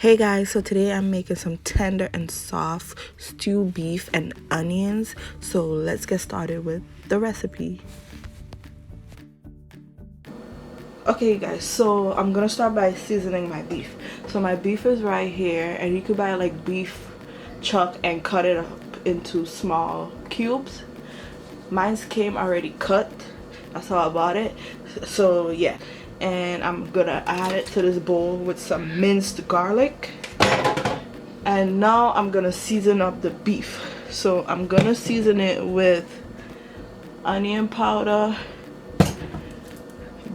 Hey guys, so today I'm making some tender and soft stewed beef and onions. So let's get started with the recipe. Okay guys, so I'm gonna start by seasoning my beef. So my beef is right here, and you could buy like beef chuck and cut it up into small cubes. Mine came already cut. That's how I bought it. So yeah, and I'm gonna add it to this bowl with some minced garlic. And now I'm gonna season up the beef. So I'm gonna season it with onion powder,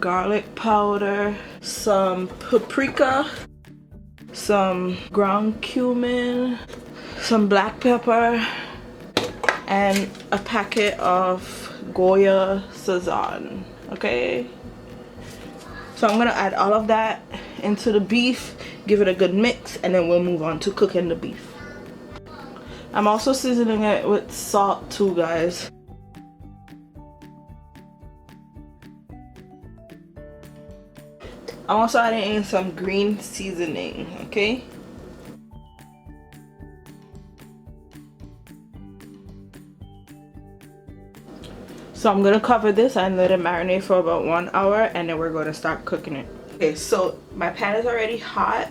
garlic powder, some paprika, some ground cumin, some black pepper, and a packet of Goya Sazon. Okay, so I'm gonna add all of that into the beef, give it a good mix, and then we'll move on to cooking the beef. I'm also seasoning it with salt too, guys. I'm also adding in some green seasoning, okay? So I'm gonna cover this and let it marinate for about 1 hour, and then we're gonna start cooking it. Okay, so my pan is already hot.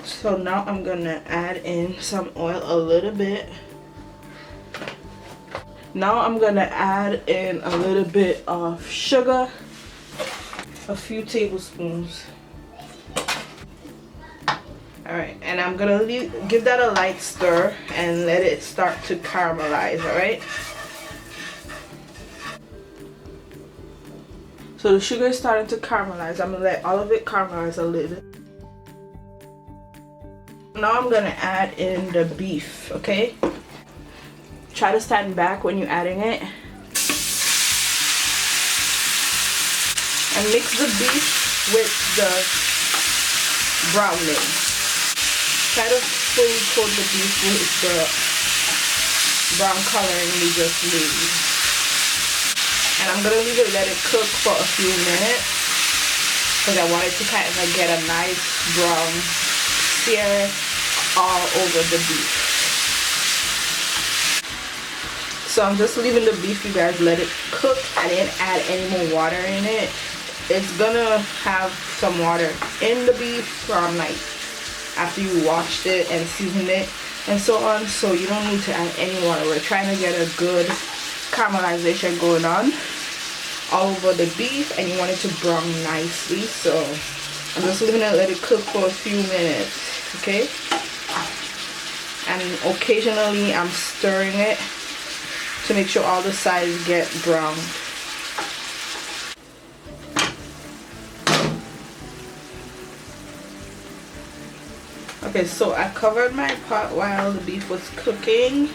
So now I'm gonna add in some oil, a little bit. Now I'm gonna add in a little bit of sugar, a few tablespoons. Alright, and I'm gonna give that a light stir and let it start to caramelize, alright? So the sugar is starting to caramelize. I'm gonna let all of it caramelize a little. Now I'm gonna add in the beef, okay? Try to stand back when you're adding it. And mix the beef with the browning. Try to fully coat the beef with the brown coloring we just made. And I'm gonna leave it, let it cook for a few minutes, because I want it to kind of get a nice brown sear all over the beef. So I'm just leaving the beef, you guys, let it cook. I didn't add any more water in it. It's gonna have some water in the beef from like after you washed it and seasoned it and so on, so you don't need to add any water. We're trying to get a good caramelization going on all over the beef, and you want it to brown nicely. So I'm just leaving it, let it cook for a few minutes, okay? And occasionally I'm stirring it to make sure all the sides get brown. Okay, so I covered my pot while the beef was cooking,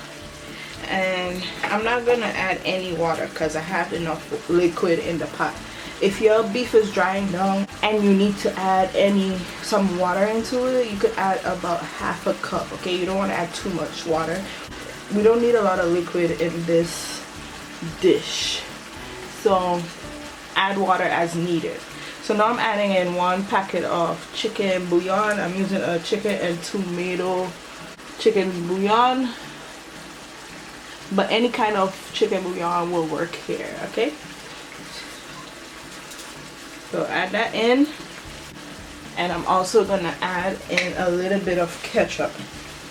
and I'm not gonna add any water because I have enough liquid in the pot. If your beef is drying down and you need to add some water into it, you could add about half a cup, okay? You don't want to add too much water. We don't need a lot of liquid in this dish, so add water as needed. So now I'm adding in 1 packet of chicken bouillon. I'm using a chicken and tomato chicken bouillon, but any kind of chicken bouillon will work here, okay? So add that in, and I'm also gonna add in a little bit of ketchup.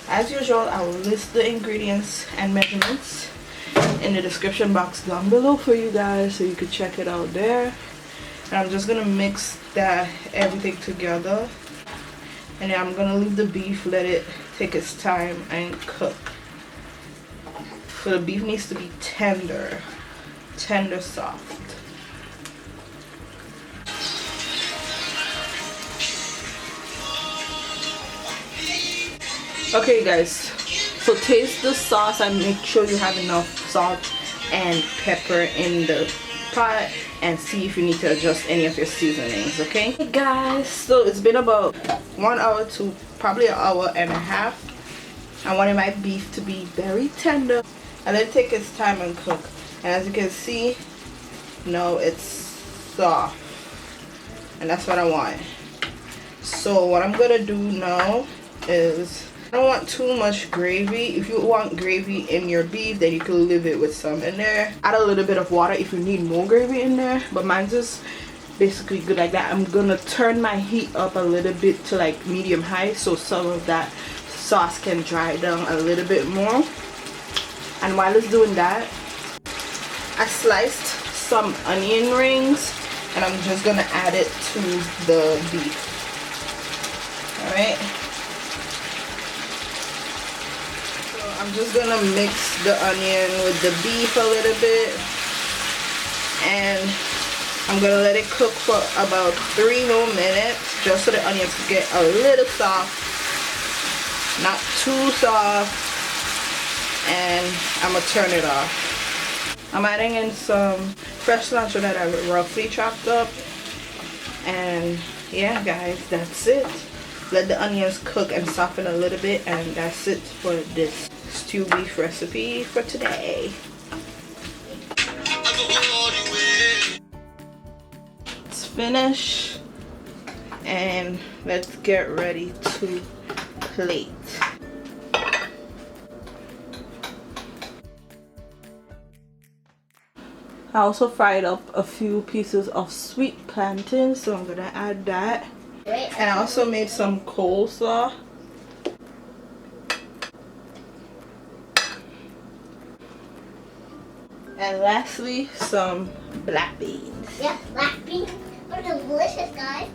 As usual, I will list the ingredients and measurements in the description box down below for you guys, so you can check it out there. And I'm just gonna mix everything together, and then I'm gonna leave the beef, let it take its time and cook. So the beef needs to be tender soft. Okay guys, so taste the sauce and make sure you have enough salt and pepper in the pot, and see if you need to adjust any of your seasonings, okay? Hey guys, so it's been about 1 hour to probably 1.5 hours. I wanted my beef to be very tender and let it take its time and cook. And as you can see, no, it's soft, and that's what I want. So what I'm gonna do now is, I don't want too much gravy. If you want gravy in your beef, then you can leave it with some in there. Add a little bit of water if you need more gravy in there, but mine's just basically good like that. I'm gonna turn my heat up a little bit to like medium high so some of that sauce can dry down a little bit more. And while it's doing that, I sliced some onion rings and I'm just gonna add it to the beef. Alright, so I'm just gonna mix the onion with the beef a little bit, and I'm gonna let it cook for about 3 more minutes just so the onions get a little soft, not too soft, and I'm gonna turn it off. I'm adding in some fresh cilantro that I roughly chopped up, and yeah guys, that's it. Let the onions cook and soften a little bit, and that's it for this stew beef recipe for today. It's finished, and let's get ready to plate. I also fried up a few pieces of sweet plantain, so I'm gonna add that. And I also made some coleslaw. And lastly, some black beans. Yeah, black beans are delicious, guys.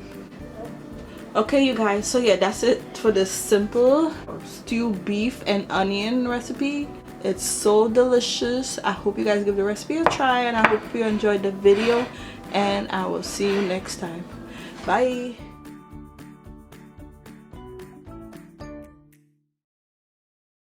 Okay, you guys, so yeah, that's it for this simple stew beef and onion recipe. It's so delicious. I hope you guys give the recipe a try, and I hope you enjoyed the video, and I will see you next time. Bye.